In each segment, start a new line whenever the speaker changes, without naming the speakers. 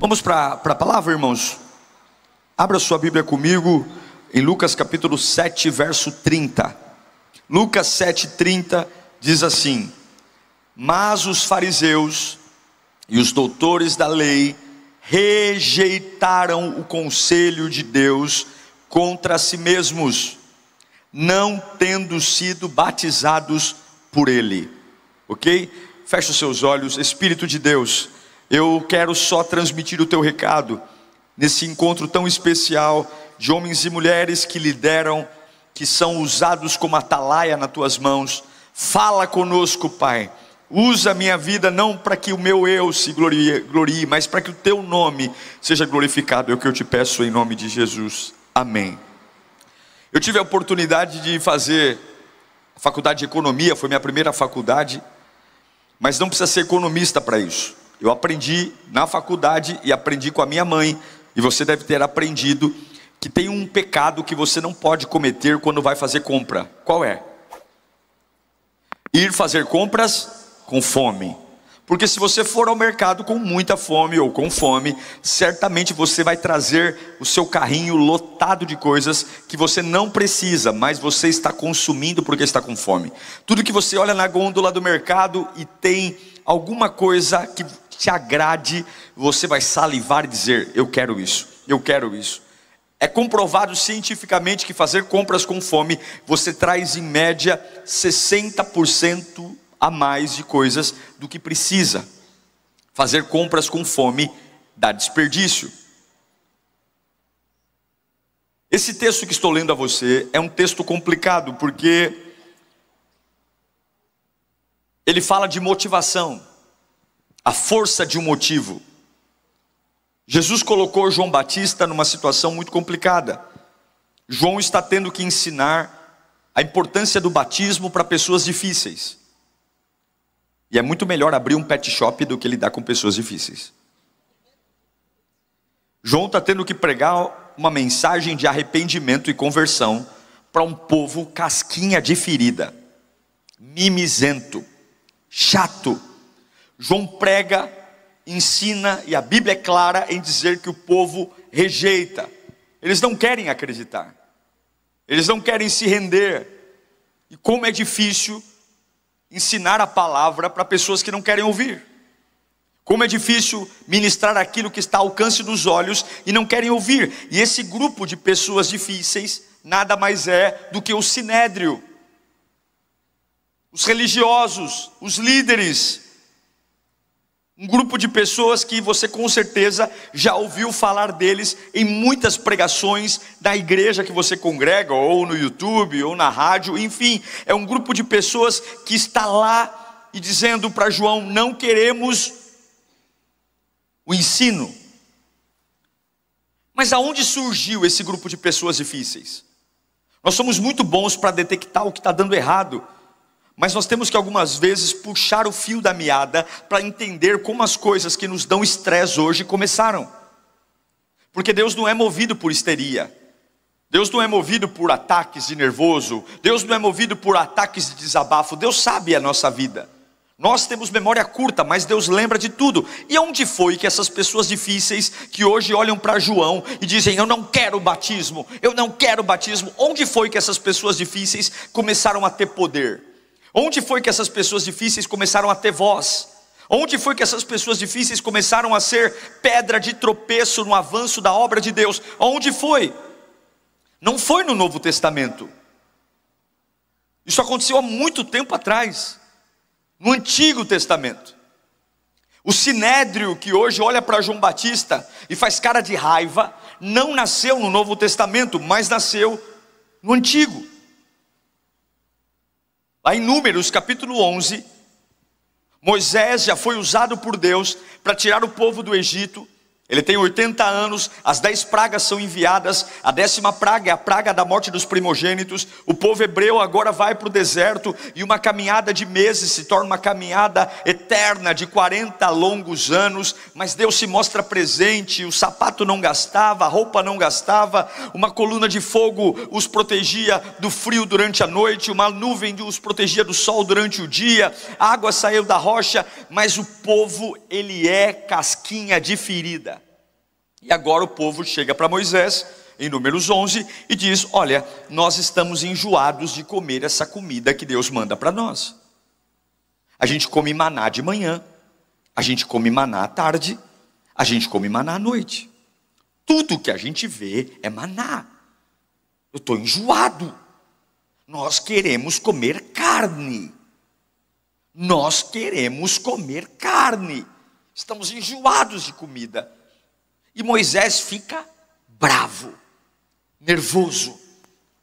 Vamos para a palavra, irmãos? Abra sua Bíblia comigo em Lucas capítulo 7, verso 30. Lucas 7,30 diz assim: mas os fariseus e os doutores da lei rejeitaram o conselho de Deus contra si mesmos, não tendo sido batizados por ele. Ok? Feche os seus olhos. Espírito de Deus, eu quero só transmitir o teu recado nesse encontro tão especial de homens e mulheres que lideram, que são usados como atalaia nas tuas mãos. Fala conosco, Pai. Usa a minha vida não para que o meu eu se glorie, mas para que o teu nome seja glorificado. É o que eu te peço em nome de Jesus. Amém. Eu tive a oportunidade de fazer a faculdade de economia, foi minha primeira faculdade, mas não precisa ser economista para isso. Eu aprendi na faculdade e aprendi com a minha mãe, e você deve ter aprendido, que tem um pecado que você não pode cometer quando vai fazer compra. Qual é? Ir fazer compras com fome. Porque se você for ao mercado com muita fome ou com fome, certamente você vai trazer o seu carrinho lotado de coisas que você não precisa, mas você está consumindo porque está com fome. Tudo que você olha na gôndola do mercado e tem alguma coisa que te agrade, você vai salivar e dizer: eu quero isso, eu quero isso. É comprovado cientificamente que fazer compras com fome, você traz em média 60% a mais de coisas do que precisa. Fazer compras com fome dá desperdício. Esse texto que estou lendo a você é um texto complicado, porque ele fala de motivação, a força de um motivo. Jesus colocou João Batista numa situação muito complicada. João está tendo que ensinar a importância do batismo para pessoas difíceis. E é muito melhor abrir um pet shop do que lidar com pessoas difíceis. João está tendo que pregar uma mensagem de arrependimento e conversão para um povo casquinha de ferida, mimizento, chato. João prega, ensina, e a Bíblia é clara em dizer que o povo rejeita. Eles não querem acreditar, eles não querem se render. E como é difícil ensinar a palavra para pessoas que não querem ouvir. Como é difícil ministrar aquilo que está ao alcance dos olhos e não querem ouvir. E esse grupo de pessoas difíceis nada mais é do que o sinédrio, os religiosos, os líderes. Um grupo de pessoas que você com certeza já ouviu falar deles em muitas pregações da igreja que você congrega, ou no YouTube, ou na rádio, enfim. É um grupo de pessoas que está lá e dizendo para João: não queremos o ensino. Mas aonde surgiu esse grupo de pessoas difíceis? Nós somos muito bons para detectar o que está dando errado, mas nós temos que algumas vezes puxar o fio da meada para entender como as coisas que nos dão estresse hoje começaram. Porque Deus não é movido por histeria, Deus não é movido por ataques de nervoso, Deus não é movido por ataques de desabafo. Deus sabe a nossa vida. Nós temos memória curta, mas Deus lembra de tudo. E onde foi que essas pessoas difíceis que hoje olham para João e dizem: eu não quero batismo, eu não quero batismo, onde foi que essas pessoas difíceis começaram a ter poder? Onde foi que essas pessoas difíceis começaram a ter voz? Onde foi que essas pessoas difíceis começaram a ser pedra de tropeço no avanço da obra de Deus? Onde foi? Não foi no Novo Testamento. Isso aconteceu há muito tempo atrás, no Antigo Testamento. O sinédrio que hoje olha para João Batista e faz cara de raiva, não nasceu no Novo Testamento, mas nasceu no Antigo. Lá em Números capítulo 11, Moisés já foi usado por Deus para tirar o povo do Egito. Ele tem 80 anos, as 10 pragas são enviadas, a 10ª praga é a praga da morte dos primogênitos. O povo hebreu agora vai para o deserto, e uma caminhada de meses se torna uma caminhada eterna de 40 longos anos. Mas Deus se mostra presente, o sapato não gastava, a roupa não gastava, uma coluna de fogo os protegia do frio durante a noite, uma nuvem os protegia do sol durante o dia, a água saiu da rocha. Mas o povo, ele é casquinha de ferida. E agora o povo chega para Moisés, em Números 11, e diz: olha, nós estamos enjoados de comer essa comida que Deus manda para nós. A gente come maná de manhã, a gente come maná à tarde, a gente come maná à noite. Tudo que a gente vê é maná. Eu estou enjoado. Nós queremos comer carne. Nós queremos comer carne. Estamos enjoados de comida. E Moisés fica bravo, nervoso,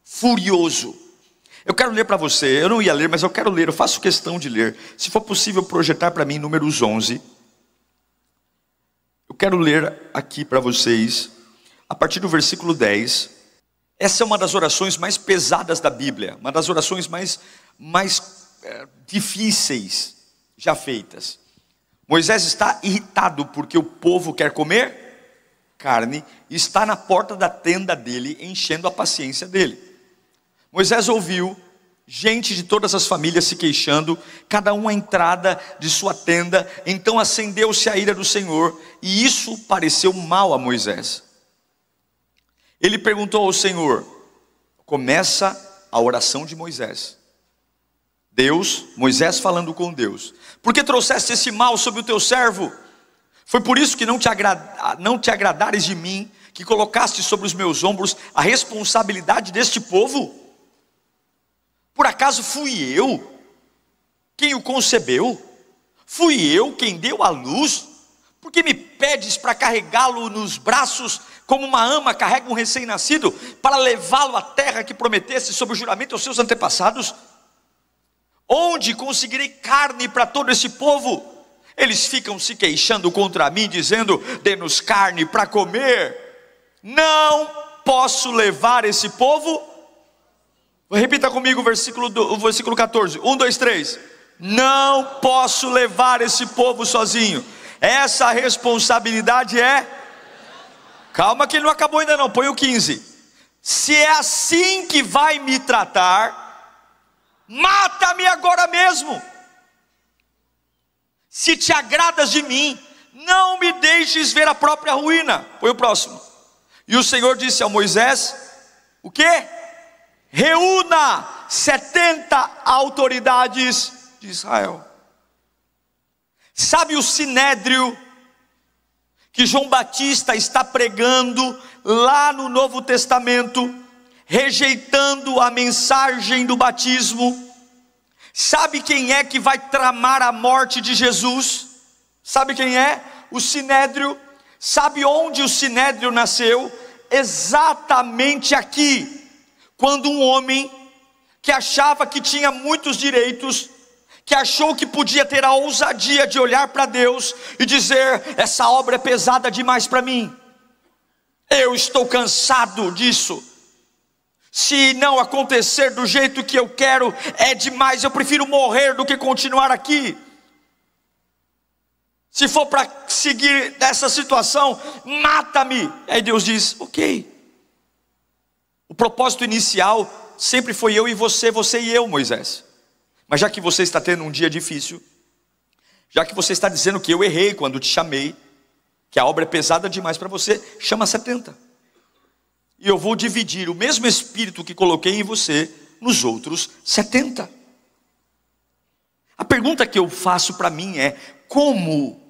furioso. Eu quero ler para você, eu não ia ler, mas eu quero ler, eu faço questão de ler. Se for possível projetar para mim Números 11. Eu quero ler aqui para vocês, a partir do versículo 10. Essa é uma das orações mais pesadas da Bíblia, uma das orações mais difíceis já feitas. Moisés está irritado porque o povo quer comer carne e está na porta da tenda dele, enchendo a paciência dele. Moisés ouviu gente de todas as famílias se queixando, cada um à entrada de sua tenda. Então acendeu-se a ira do Senhor, e isso pareceu mal a Moisés. Ele perguntou ao Senhor, começa a oração de Moisés. Moisés falando com Deus: por que trouxeste esse mal sobre o teu servo? Foi por isso que não te agradares de mim, que colocaste sobre os meus ombros a responsabilidade deste povo? Por acaso fui eu quem o concebeu? Fui eu quem deu à luz? Por que me pedes para carregá-lo nos braços, como uma ama carrega um recém-nascido, para levá-lo à terra que prometesse sob o juramento aos seus antepassados? Onde conseguirei carne para todo esse povo? Eles ficam se queixando contra mim, dizendo: dê-nos carne para comer. Não posso levar esse povo. Repita comigo o versículo 14, 1, 2, 3. Não posso levar esse povo sozinho. Essa responsabilidade é... Calma que ele não acabou ainda não, põe o 15. Se é assim que vai me tratar, mata-me agora mesmo. Se te agradas de mim, não me deixes ver a própria ruína. Põe o próximo. E o Senhor disse a Moisés: o quê? Reúna 70 autoridades de Israel. Sabe o sinédrio que João Batista está pregando lá no Novo Testamento, rejeitando a mensagem do batismo? Sabe quem é que vai tramar a morte de Jesus? Sabe quem é? O sinédrio. Sabe onde o sinédrio nasceu? Exatamente aqui. Quando um homem que achava que tinha muitos direitos, que achou que podia ter a ousadia de olhar para Deus e dizer: essa obra é pesada demais para mim, eu estou cansado disso, se não acontecer do jeito que eu quero, é demais, eu prefiro morrer do que continuar aqui. Se for para seguir nessa situação, mata-me. Aí Deus diz: ok. O propósito inicial sempre foi eu e você e eu, Moisés. Mas já que você está tendo um dia difícil, já que você está dizendo que eu errei quando te chamei, que a obra é pesada demais para você, chama 70. E eu vou dividir o mesmo espírito que coloquei em você nos outros 70. A pergunta que eu faço para mim é: como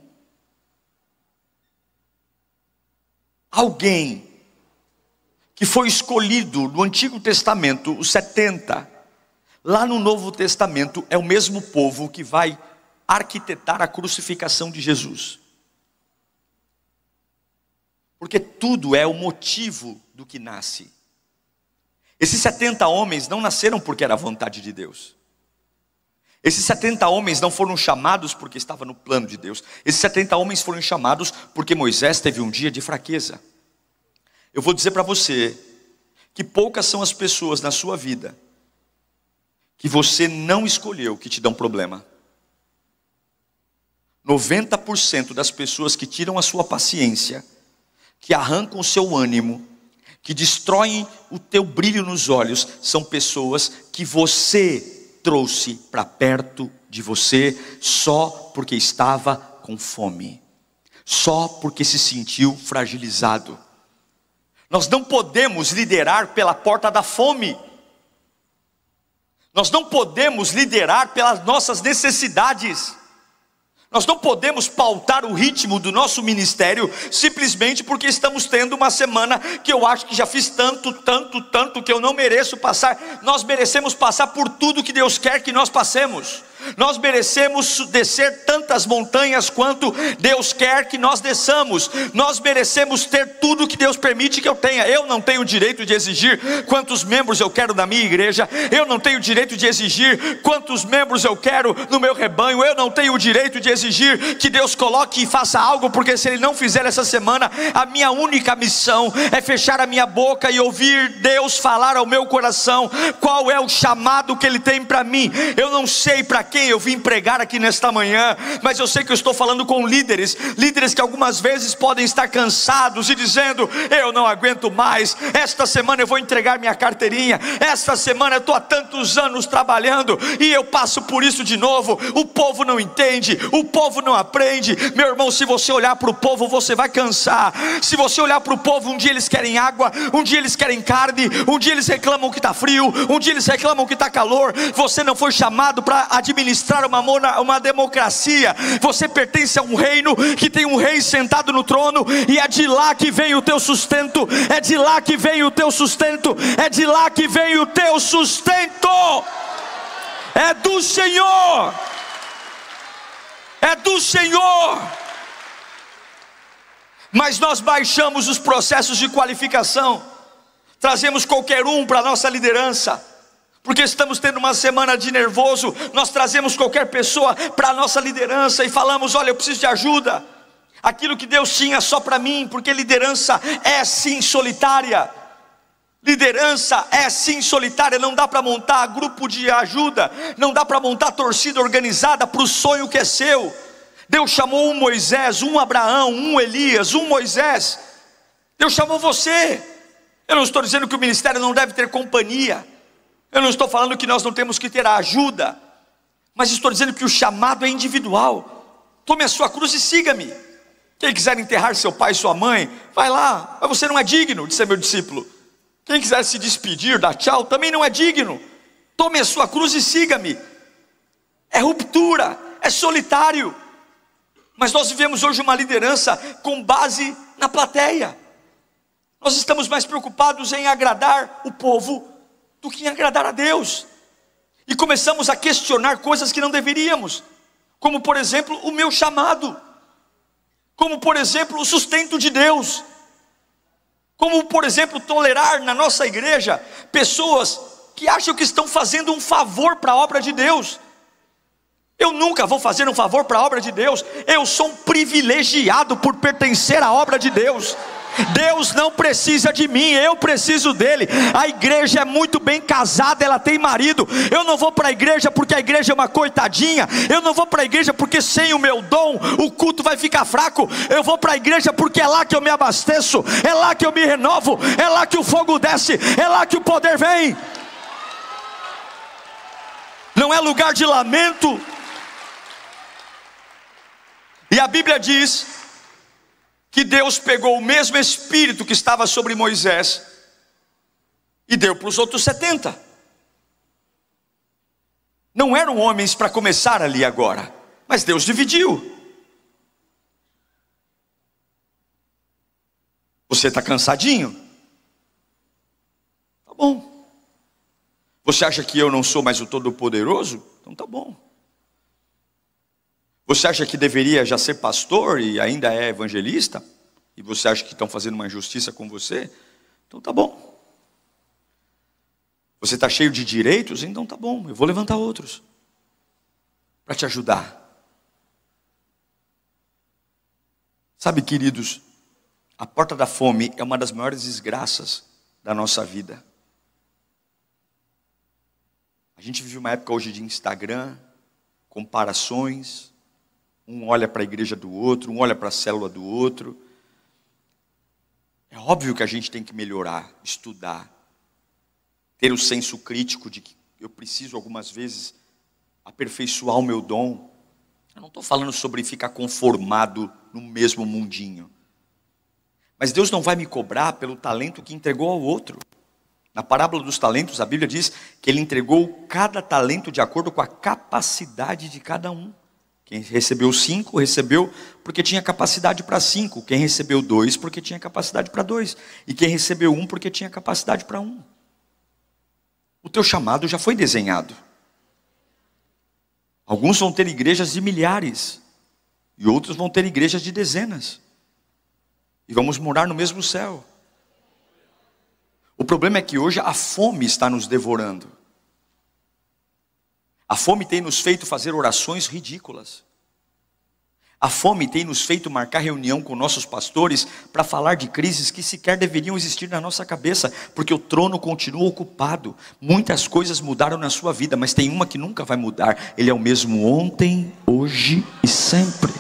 alguém que foi escolhido no Antigo Testamento, os 70, lá no Novo Testamento é o mesmo povo que vai arquitetar a crucificação de Jesus? Porque tudo é o motivo do que nasce. Esses 70 homens não nasceram porque era a vontade de Deus. Esses 70 homens não foram chamados porque estava no plano de Deus. Esses 70 homens foram chamados porque Moisés teve um dia de fraqueza. Eu vou dizer para você que poucas são as pessoas na sua vida que você não escolheu que te dão problema. 90% das pessoas que tiram a sua paciência, que arrancam o seu ânimo, que destroem o teu brilho nos olhos, são pessoas que você trouxe para perto de você só porque estava com fome, só porque se sentiu fragilizado. Nós não podemos liderar pela porta da fome. Nós não podemos liderar pelas nossas necessidades. Nós não podemos pautar o ritmo do nosso ministério simplesmente porque estamos tendo uma semana que eu acho que já fiz tanto que eu não mereço passar. Nós merecemos passar por tudo que Deus quer que nós passemos. Nós merecemos descer tantas montanhas quanto Deus quer que nós desçamos. Nós merecemos ter tudo que Deus permite que eu tenha. Eu não tenho o direito de exigir quantos membros eu quero na minha igreja. Eu não tenho o direito de exigir quantos membros eu quero no meu rebanho. Eu não tenho o direito de exigir que Deus coloque e faça algo, porque se Ele não fizer essa semana, a minha única missão é fechar a minha boca e ouvir Deus falar ao meu coração qual é o chamado que Ele tem para mim. Eu não sei para quem eu vim pregar aqui nesta manhã, mas eu sei que eu estou falando com líderes que algumas vezes podem estar cansados e dizendo: eu não aguento mais, esta semana eu vou entregar minha carteirinha, esta semana eu estou há tantos anos trabalhando e eu passo por isso de novo. O povo não entende, o povo não aprende. Meu irmão, se você olhar para o povo, você vai cansar. Se você olhar para o povo, um dia eles querem água, um dia eles querem carne, um dia eles reclamam que está frio, um dia eles reclamam que está calor. Você não foi chamado para administrar uma democracia. Você pertence a um reino que tem um rei sentado no trono, e é de lá que vem o teu sustento. É de lá que vem o teu sustento. É de lá que vem o teu sustento. É do Senhor. É do Senhor. Mas nós baixamos os processos de qualificação, trazemos qualquer um para a nossa liderança. Porque estamos tendo uma semana de nervoso, nós trazemos qualquer pessoa para a nossa liderança e falamos: olha, eu preciso de ajuda. Aquilo que Deus tinha só para mim, porque liderança é sim solitária. Liderança é sim solitária, não dá para montar grupo de ajuda, não dá para montar torcida organizada para o sonho que é seu. Deus chamou um Moisés, um Abraão, um Elias, um Moisés. Deus chamou você. Eu não estou dizendo que o ministério não deve ter companhia. Eu não estou falando que nós não temos que ter a ajuda, mas estou dizendo que o chamado é individual. Tome a sua cruz e siga-me. Quem quiser enterrar seu pai e sua mãe, vai lá, mas você não é digno de ser meu discípulo. Quem quiser se despedir, dar tchau, também não é digno. Tome a sua cruz e siga-me. É ruptura, é solitário. Mas nós vivemos hoje uma liderança com base na plateia. Nós estamos mais preocupados em agradar o povo do que em agradar a Deus. E começamos a questionar coisas que não deveríamos, como por exemplo o meu chamado, como por exemplo o sustento de Deus, como por exemplo tolerar na nossa igreja pessoas que acham que estão fazendo um favor para a obra de Deus. Eu nunca vou fazer um favor para a obra de Deus. Eu sou um privilegiado por pertencer à obra de Deus. Deus não precisa de mim, eu preciso dele. A igreja é muito bem casada, ela tem marido. Eu não vou para a igreja porque a igreja é uma coitadinha. Eu não vou para a igreja porque sem o meu dom o culto vai ficar fraco. Eu vou para a igreja porque é lá que eu me abasteço, é lá que eu me renovo, é lá que o fogo desce, é lá que o poder vem. Não é lugar de lamento. E a Bíblia diz que Deus pegou o mesmo Espírito que estava sobre Moisés e deu para os outros 70. Não eram homens para começar ali agora, mas Deus dividiu. Você está cansadinho? Tá bom. Você acha que eu não sou mais o Todo-Poderoso? Então tá bom. Você acha que deveria já ser pastor e ainda é evangelista? E você acha que estão fazendo uma injustiça com você? Então tá bom. Você está cheio de direitos? Então tá bom, eu vou levantar outros para te ajudar. Sabe, queridos, a porta da fome é uma das maiores desgraças da nossa vida. A gente vive uma época hoje de Instagram, comparações. Um olha para a igreja do outro, um olha para a célula do outro. É óbvio que a gente tem que melhorar, estudar, ter o senso crítico de que eu preciso algumas vezes aperfeiçoar o meu dom, Eu não estou falando sobre ficar conformado no mesmo mundinho. Mas Deus não vai me cobrar pelo talento que entregou ao outro. Na parábola dos talentos, a Bíblia diz que Ele entregou cada talento de acordo com a capacidade de cada um. Quem recebeu 5, recebeu porque tinha capacidade para 5. Quem recebeu 2, porque tinha capacidade para 2. E quem recebeu 1, porque tinha capacidade para 1. O teu chamado já foi desenhado. Alguns vão ter igrejas de milhares, e outros vão ter igrejas de dezenas. E vamos morar no mesmo céu. O problema é que hoje a fome está nos devorando. A fome tem nos feito fazer orações ridículas. A fome tem nos feito marcar reunião com nossos pastores para falar de crises que sequer deveriam existir na nossa cabeça, porque o trono continua ocupado. Muitas coisas mudaram na sua vida, mas tem uma que nunca vai mudar. Ele é o mesmo ontem, hoje e sempre.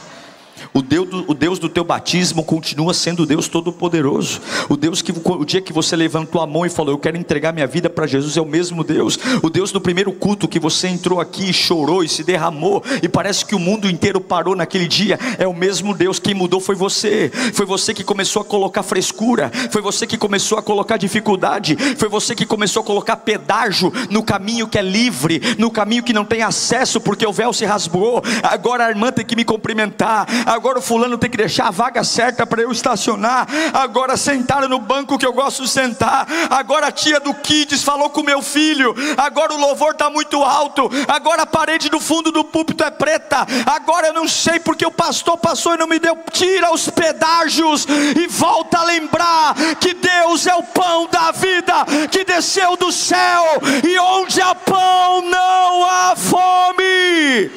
O Deus do teu batismo continua sendo o Deus Todo-Poderoso. O Deus que o dia que você levantou a mão e falou, eu quero entregar minha vida para Jesus, é o mesmo Deus. O Deus do primeiro culto que você entrou aqui e chorou e se derramou, e parece que o mundo inteiro parou naquele dia, é o mesmo Deus. Quem mudou foi você. Foi você que começou a colocar frescura. Foi você que começou a colocar dificuldade. Foi você que começou a colocar pedágio no caminho que é livre, no caminho que não tem acesso porque o véu se rasgou. Agora a irmã tem que me cumprimentar. Agora o fulano tem que deixar a vaga certa para eu estacionar. Agora sentaram no banco que eu gosto de sentar. Agora a tia do Kids falou com meu filho. Agora o louvor está muito alto. Agora a parede do fundo do púlpito é preta. Agora eu não sei porque o pastor passou e não me deu. Tira os pedágios e volta a lembrar que Deus é o pão da vida, que desceu do céu, e onde há pão não há fome.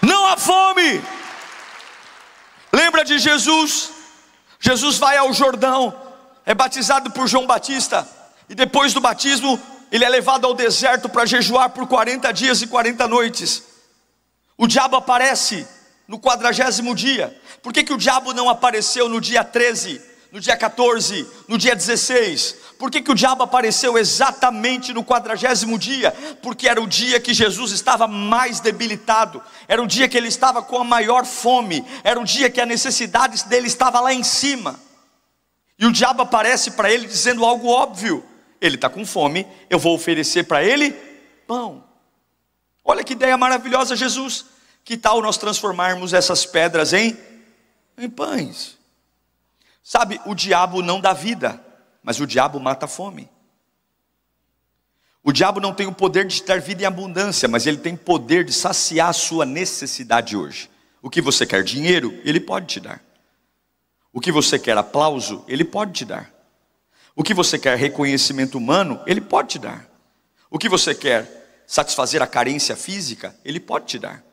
Não há fome. Lembra de Jesus? Jesus vai ao Jordão, é batizado por João Batista, e depois do batismo ele é levado ao deserto para jejuar por 40 dias e 40 noites. O diabo aparece no 40º dia. Por que o diabo não apareceu no dia 13, no dia 14, no dia 16? Por que o diabo apareceu exatamente no 40º dia? Porque era o dia que Jesus estava mais debilitado. Era o dia que ele estava com a maior fome. Era o dia que a necessidade dele estava lá em cima. E o diabo aparece para ele dizendo algo óbvio. Ele está com fome, eu vou oferecer para ele pão. Olha que ideia maravilhosa, Jesus. Que tal nós transformarmos essas pedras em pães? Sabe, o diabo não dá vida, mas o diabo mata a fome. O diabo não tem o poder de dar vida em abundância, mas ele tem poder de saciar a sua necessidade hoje. O que você quer, dinheiro, ele pode te dar. O que você quer, aplauso, ele pode te dar. O que você quer, reconhecimento humano, ele pode te dar. O que você quer, satisfazer a carência física, ele pode te dar.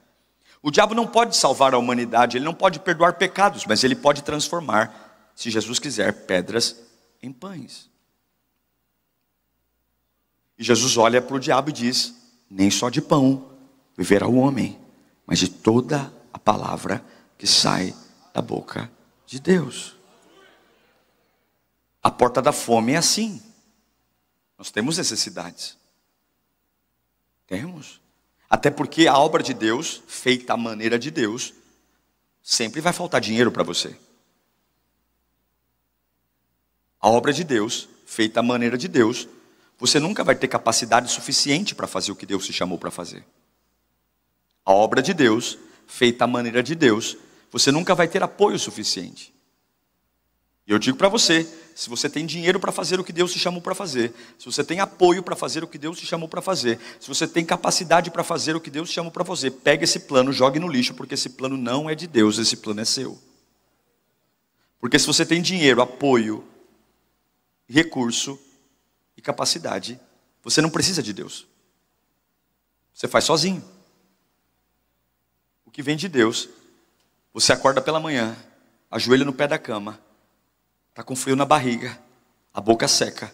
O diabo não pode salvar a humanidade, ele não pode perdoar pecados, mas ele pode transformar, se Jesus quiser, pedras em pães. E Jesus olha para o diabo e diz, nem só de pão viverá o homem, mas de toda a palavra que sai da boca de Deus. A porta da fome é assim. Nós temos necessidades. Temos. Até porque a obra de Deus, feita à maneira de Deus, sempre vai faltar dinheiro para você. A obra de Deus, feita à maneira de Deus, você nunca vai ter capacidade suficiente para fazer o que Deus te chamou para fazer. A obra de Deus, feita à maneira de Deus, você nunca vai ter apoio suficiente. E eu digo para você, se você tem dinheiro para fazer o que Deus te chamou para fazer, se você tem apoio para fazer o que Deus te chamou para fazer, se você tem capacidade para fazer o que Deus te chamou para fazer, pegue esse plano, jogue no lixo, porque esse plano não é de Deus, esse plano é seu. Porque se você tem dinheiro, apoio, recurso e capacidade, você não precisa de Deus. Você faz sozinho. O que vem de Deus, você acorda pela manhã, ajoelha no pé da cama, está com frio na barriga, a boca seca,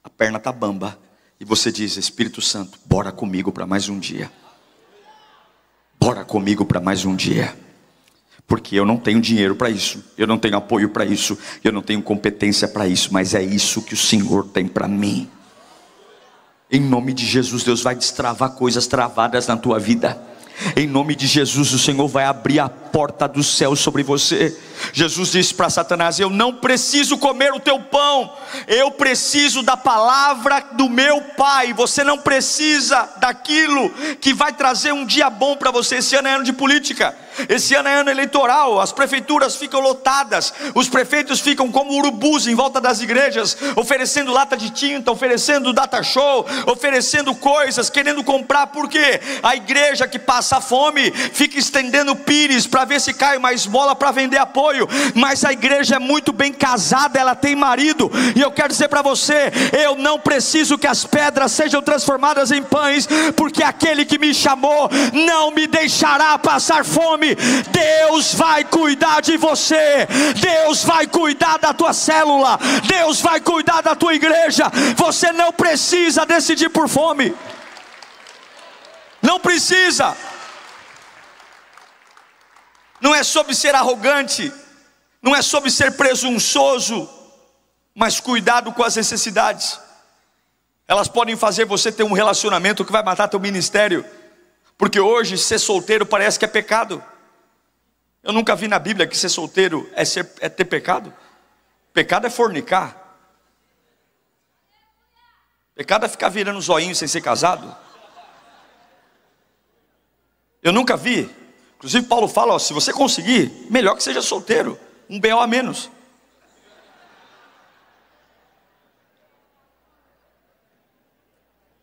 a perna está bamba, e você diz, Espírito Santo, bora comigo para mais um dia. Bora comigo para mais um dia. Porque eu não tenho dinheiro para isso, eu não tenho apoio para isso, eu não tenho competência para isso, mas é isso que o Senhor tem para mim. Em nome de Jesus, Deus vai destravar coisas travadas na tua vida. Em nome de Jesus, o Senhor vai abrir a porta do céu sobre você. Jesus disse para Satanás: eu não preciso comer o teu pão, eu preciso da palavra do meu Pai. Você não precisa daquilo que vai trazer um dia bom para você. Esse ano é ano de política, esse ano é ano eleitoral, as prefeituras ficam lotadas, os prefeitos ficam como urubus em volta das igrejas, oferecendo lata de tinta, oferecendo data show, oferecendo coisas, querendo comprar. Por quê? A igreja que passa fome fica estendendo pires para ver se cai uma esmola para vender apoio. Mas a igreja é muito bem casada, ela tem marido. E eu quero dizer para você: eu não preciso que as pedras sejam transformadas em pães, porque aquele que me chamou não me deixará passar fome. Deus vai cuidar de você, Deus vai cuidar da tua célula, Deus vai cuidar da tua igreja. Você não precisa decidir por fome, não precisa. Não é sobre ser arrogante, não é sobre ser presunçoso, mas cuidado com as necessidades. Elas podem fazer você ter um relacionamento que vai matar teu ministério, porque hoje ser solteiro parece que é pecado. Eu nunca vi na Bíblia que ser solteiro é ter pecado. Pecado é fornicar, pecado é ficar virando zoinho sem ser casado. Eu nunca vi. Inclusive Paulo fala, se você conseguir, melhor que seja solteiro, um B.O. a menos.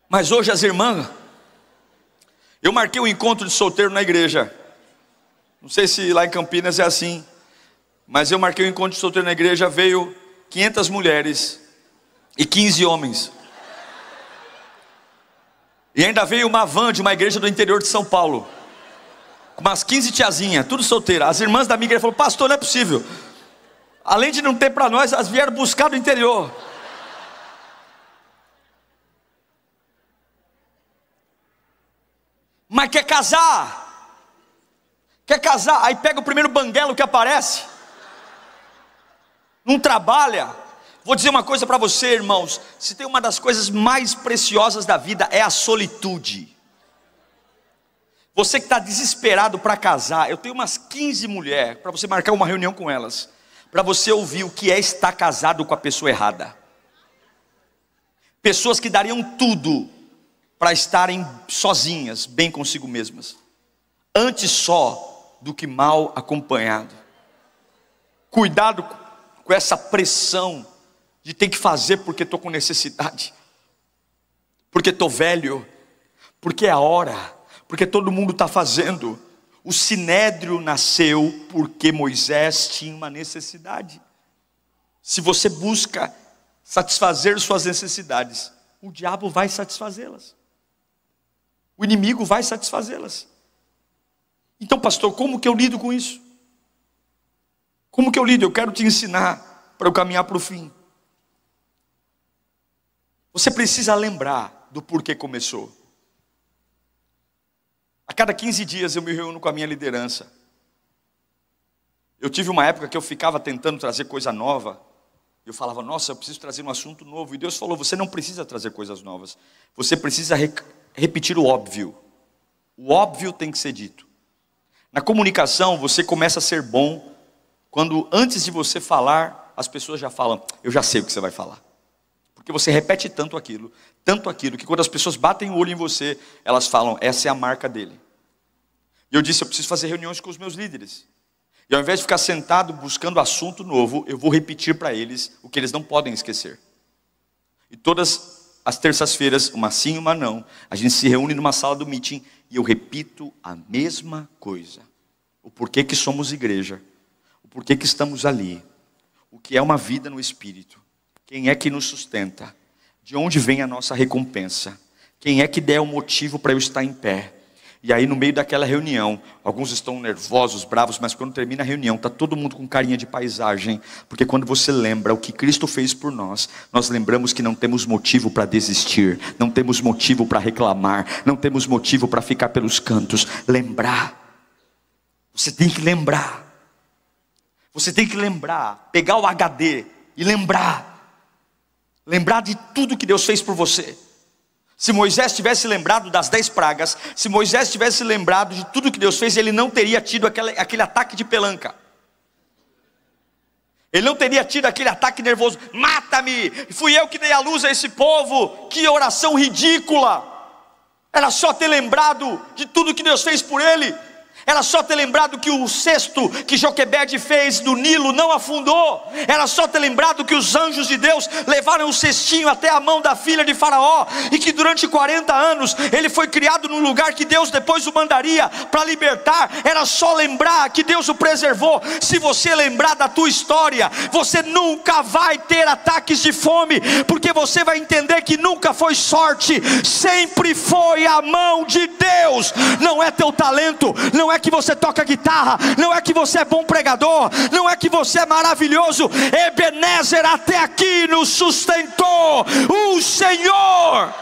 Mas hoje as irmãs, eu marquei um encontro de solteiro na igreja. Não sei se lá em Campinas é assim, mas eu marquei um encontro de solteiro na igreja. Veio 500 mulheres e 15 homens. E ainda veio uma van de uma igreja do interior de São Paulo, umas 15 tiazinhas, tudo solteira. As irmãs da minha igreja falaram: pastor, não é possível, além de não ter para nós, elas vieram buscar do interior. Mas quer casar, aí pega o primeiro banguelo que aparece, não trabalha. Vou dizer uma coisa para você, irmãos: se tem uma das coisas mais preciosas da vida, é a solitude. Você que está desesperado para casar, eu tenho umas 15 mulheres para você marcar uma reunião com elas, para você ouvir o que é estar casado com a pessoa errada. Pessoas que dariam tudo para estarem sozinhas, bem consigo mesmas, antes só do que mal acompanhado. Cuidado com essa pressão de ter que fazer porque estou com necessidade, porque estou velho, porque é a hora, porque todo mundo está fazendo. O sinédrio nasceu porque Moisés tinha uma necessidade. Se você busca satisfazer suas necessidades, o diabo vai satisfazê-las, o inimigo vai satisfazê-las. Então, pastor, como que eu lido com isso? Como que eu lido? Eu quero te ensinar para eu caminhar para o fim. Você precisa lembrar do porquê começou. A cada 15 dias eu me reúno com a minha liderança. Eu tive uma época que eu ficava tentando trazer coisa nova. Eu falava: nossa, eu preciso trazer um assunto novo. E Deus falou: você não precisa trazer coisas novas, você precisa repetir o óbvio. O óbvio tem que ser dito. Na comunicação você começa a ser bom quando antes de você falar, as pessoas já falam: eu já sei o que você vai falar. Porque você repete tanto aquilo, que quando as pessoas batem o olho em você, elas falam: essa é a marca dele. E eu disse: eu preciso fazer reuniões com os meus líderes. E ao invés de ficar sentado buscando assunto novo, eu vou repetir para eles o que eles não podem esquecer. E todas as terças-feiras, uma sim e uma não, a gente se reúne numa sala do meeting e eu repito a mesma coisa. O porquê que somos igreja, o porquê que estamos ali, o que é uma vida no Espírito. Quem é que nos sustenta? De onde vem a nossa recompensa? Quem é que der o motivo para eu estar em pé? E aí no meio daquela reunião, alguns estão nervosos, bravos, mas quando termina a reunião, está todo mundo com carinha de paisagem. Porque quando você lembra o que Cristo fez por nós, nós lembramos que não temos motivo para desistir, não temos motivo para reclamar, não temos motivo para ficar pelos cantos. Lembrar, você tem que lembrar. Você tem que lembrar, pegar o HD e lembrar de tudo que Deus fez por você. Se Moisés tivesse lembrado das 10 pragas, se Moisés tivesse lembrado de tudo que Deus fez, ele não teria tido aquele ataque de pelanca. Ele não teria tido aquele ataque nervoso. Mata-me, fui eu que dei a luz a esse povo. Que oração ridícula. Era só ter lembrado de tudo que Deus fez por ele. Era só ter lembrado que o cesto que Joquebede fez no Nilo não afundou. Era só ter lembrado que os anjos de Deus levaram o cestinho até a mão da filha de Faraó, e que durante 40 anos ele foi criado num lugar que Deus depois o mandaria para libertar. Era só lembrar que Deus o preservou. Se você lembrar da tua história, você nunca vai ter ataques de fome, porque você vai entender que nunca foi sorte, sempre foi a mão de Deus. Não é teu talento, não é que você toca guitarra, não é que você é bom pregador, não é que você é maravilhoso. Ebenezer até aqui nos sustentou o Senhor.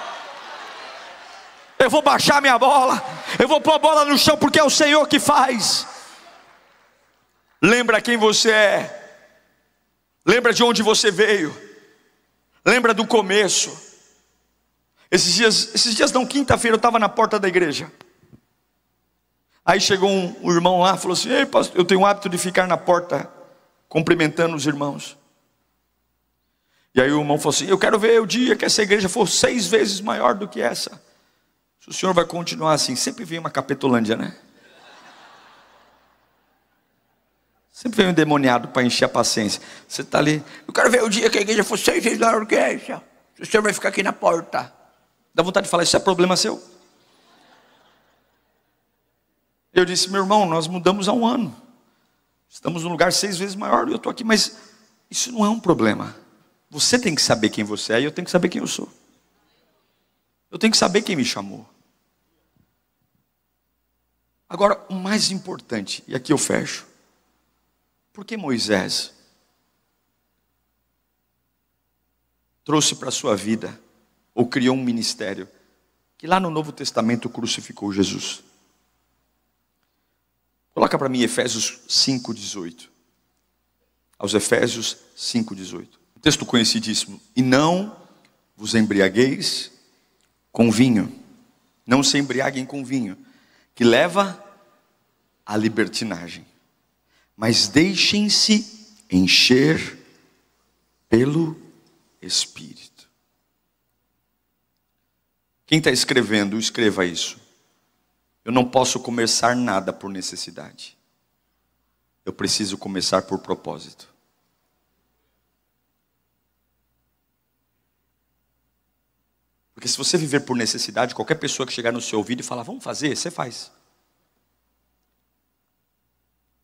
Eu vou baixar minha bola, eu vou pôr a bola no chão, porque é o Senhor que faz. Lembra quem você é, lembra de onde você veio, lembra do começo. Esses dias não, quinta-feira eu estava na porta da igreja. Aí chegou um irmão lá, falou assim: ei, pastor, eu tenho o hábito de ficar na porta cumprimentando os irmãos. E aí o irmão falou assim: eu quero ver o dia que essa igreja for 6 vezes maior do que essa. Se o senhor vai continuar assim. Sempre vem uma Capetolândia, né? Sempre vem um endemoniado para encher a paciência. Você está ali: eu quero ver o dia que a igreja for 6 vezes maior do que essa. O senhor vai ficar aqui na porta. Dá vontade de falar: isso é problema seu. Eu disse: meu irmão, nós mudamos há 1 ano. Estamos num lugar 6 vezes maior e eu estou aqui, mas isso não é um problema. Você tem que saber quem você é e eu tenho que saber quem eu sou. Eu tenho que saber quem me chamou. Agora, o mais importante, e aqui eu fecho: por que Moisés trouxe para a sua vida, ou criou um ministério, que lá no Novo Testamento crucificou Jesus? Coloca para mim Efésios 5,18. Aos Efésios 5,18. O texto conhecidíssimo: e não vos embriagueis com vinho. Não se embriaguem com vinho, que leva à libertinagem. Mas deixem-se encher pelo Espírito. Quem está escrevendo, escreva isso. Eu não posso começar nada por necessidade. Eu preciso começar por propósito. Porque se você viver por necessidade, qualquer pessoa que chegar no seu ouvido e falar: vamos fazer, você faz.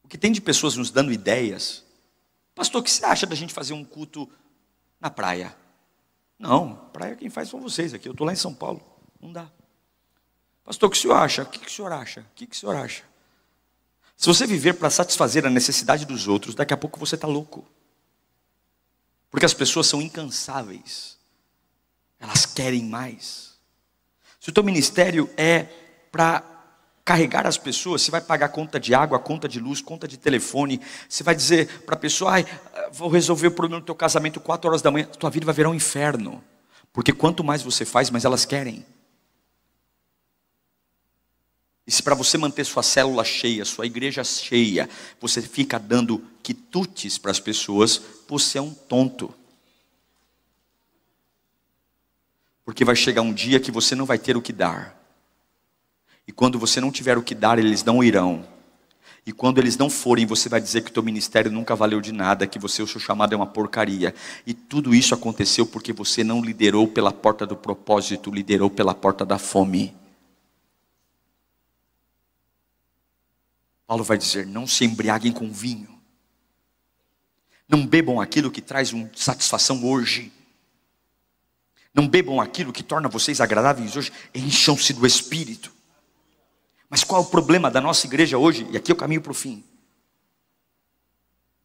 O que tem de pessoas nos dando ideias: pastor, o que você acha da gente fazer um culto na praia? Não, praia quem faz são vocês aqui. Eu estou lá em São Paulo, não dá. Pastor, o que o senhor acha? O que o senhor acha? O que o senhor acha? Se você viver para satisfazer a necessidade dos outros, daqui a pouco você está louco. Porque as pessoas são incansáveis. Elas querem mais. Se o teu ministério é para carregar as pessoas, você vai pagar conta de água, conta de luz, conta de telefone. Você vai dizer para a pessoa: vou resolver o problema do teu casamento 4 horas da manhã. Tua vida vai virar um inferno. Porque quanto mais você faz, mais elas querem. E se para você manter sua célula cheia, sua igreja cheia, você fica dando quitutes para as pessoas, você é um tonto. Porque vai chegar um dia que você não vai ter o que dar. E quando você não tiver o que dar, eles não irão. E quando eles não forem, você vai dizer que o teu ministério nunca valeu de nada, que o seu chamado é uma porcaria. E tudo isso aconteceu porque você não liderou pela porta do propósito, liderou pela porta da fome. Paulo vai dizer: não se embriaguem com vinho. Não bebam aquilo que traz satisfação hoje. Não bebam aquilo que torna vocês agradáveis hoje. Encham-se do Espírito. Mas qual é o problema da nossa igreja hoje? E aqui eu caminho para o fim.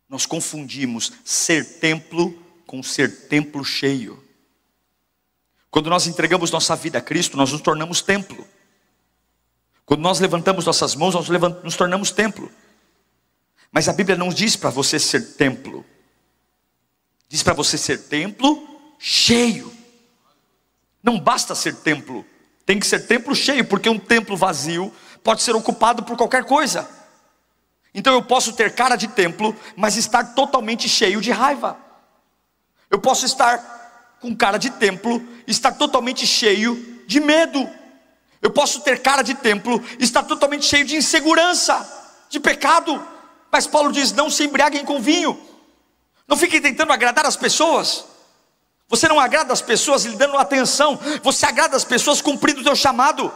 Nós confundimos ser templo com ser templo cheio. Quando nós entregamos nossa vida a Cristo, nós nos tornamos templo. Quando nós levantamos nossas mãos, nós nos tornamos templo. Mas a Bíblia não diz para você ser templo. Diz para você ser templo cheio. Não basta ser templo, tem que ser templo cheio, porque um templo vazio pode ser ocupado por qualquer coisa. Então eu posso ter cara de templo, mas estar totalmente cheio de raiva. Eu posso estar com cara de templo, estar totalmente cheio de medo. Eu posso ter cara de templo, estar totalmente cheio de insegurança, de pecado. Mas Paulo diz: não se embriaguem com vinho. Não fiquem tentando agradar as pessoas. Você não agrada as pessoas lhe dando atenção, você agrada as pessoas cumprindo o teu chamado.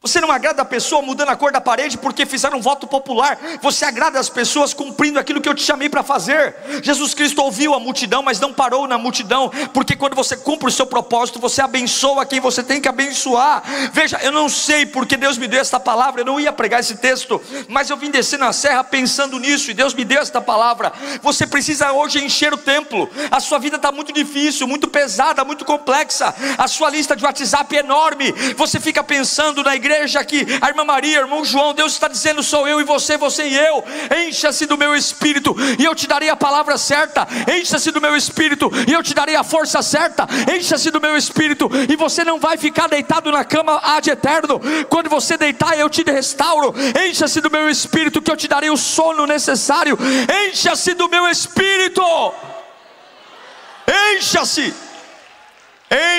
Você não agrada a pessoa mudando a cor da parede porque fizeram um voto popular. Você agrada as pessoas cumprindo aquilo que eu te chamei para fazer. Jesus Cristo ouviu a multidão, mas não parou na multidão, porque quando você cumpre o seu propósito, você abençoa quem você tem que abençoar. Veja, eu não sei porque Deus me deu esta palavra. Eu não ia pregar esse texto, mas eu vim descer na serra pensando nisso, e Deus me deu esta palavra. Você precisa hoje encher o templo. A sua vida está muito difícil, muito pesada, muito complexa. A sua lista de WhatsApp é enorme. Você fica pensando na igreja aqui, a irmã Maria, irmão João. Deus está dizendo: sou eu e você, você e eu. Encha-se do meu espírito e eu te darei a palavra certa. Encha-se do meu espírito e eu te darei a força certa. Encha-se do meu espírito e você não vai ficar deitado na cama ad eterno. Quando você deitar, eu te restauro. Encha-se do meu espírito que eu te darei o sono necessário. Encha-se do meu espírito. Encha-se.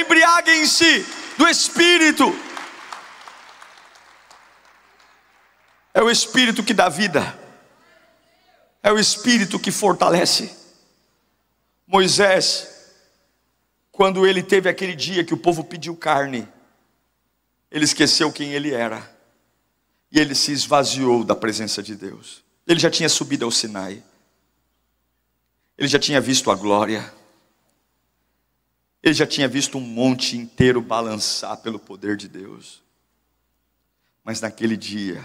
Embriaguem-se do espírito. É o Espírito que dá vida, é o Espírito que fortalece. Moisés, quando ele teve aquele dia que o povo pediu carne, ele esqueceu quem ele era, e ele se esvaziou da presença de Deus. Ele já tinha subido ao Sinai, ele já tinha visto a glória, ele já tinha visto um monte inteiro balançar pelo poder de Deus. Mas naquele dia,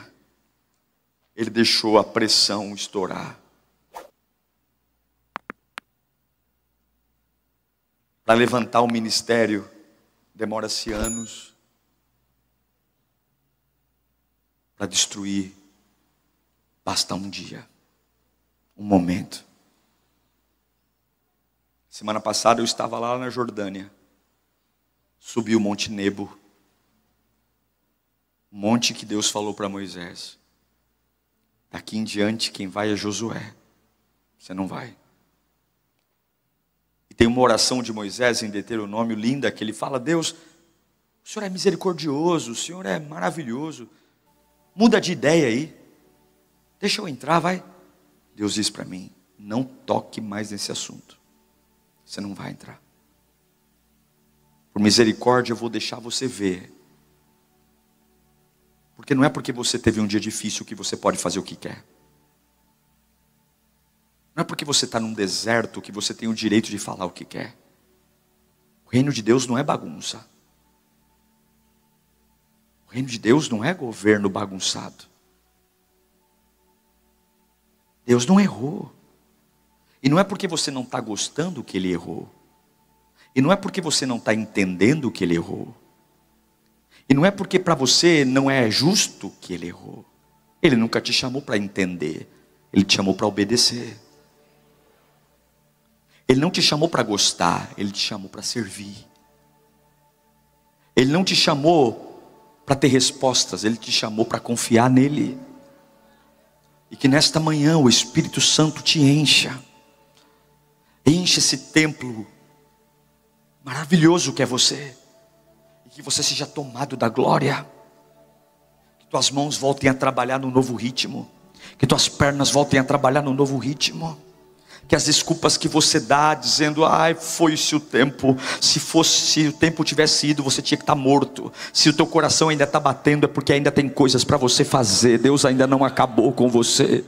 ele deixou a pressão estourar. Para levantar o ministério, demora-se anos. Para destruir, basta um dia, um momento. Semana passada eu estava lá na Jordânia. Subi o Monte Nebo. O monte que Deus falou para Moisés: daqui em diante quem vai é Josué, você não vai. E tem uma oração de Moisés em Deuteronômio linda, que ele fala: Deus, o Senhor é misericordioso, o Senhor é maravilhoso, muda de ideia aí, deixa eu entrar, vai. Deus diz para mim: não toque mais nesse assunto, você não vai entrar. Por misericórdia eu vou deixar você ver. Porque não é porque você teve um dia difícil que você pode fazer o que quer. Não é porque você está num deserto que você tem o direito de falar o que quer. O reino de Deus não é bagunça. O reino de Deus não é governo bagunçado. Deus não errou. E não é porque você não está gostando que Ele errou. E não é porque você não está entendendo que Ele errou. E não é porque para você não é justo que Ele errou. Ele nunca te chamou para entender, Ele te chamou para obedecer. Ele não te chamou para gostar, Ele te chamou para servir. Ele não te chamou para ter respostas, Ele te chamou para confiar nele. E que nesta manhã o Espírito Santo te encha. Enche esse templo maravilhoso que é você. Que você seja tomado da glória. Que tuas mãos voltem a trabalhar no novo ritmo. Que tuas pernas voltem a trabalhar no novo ritmo. Que as desculpas que você dá dizendo: ai, foi-se o tempo. Se o tempo tivesse ido, você tinha que estar morto. Se o teu coração ainda está batendo, é porque ainda tem coisas para você fazer. Deus ainda não acabou com você.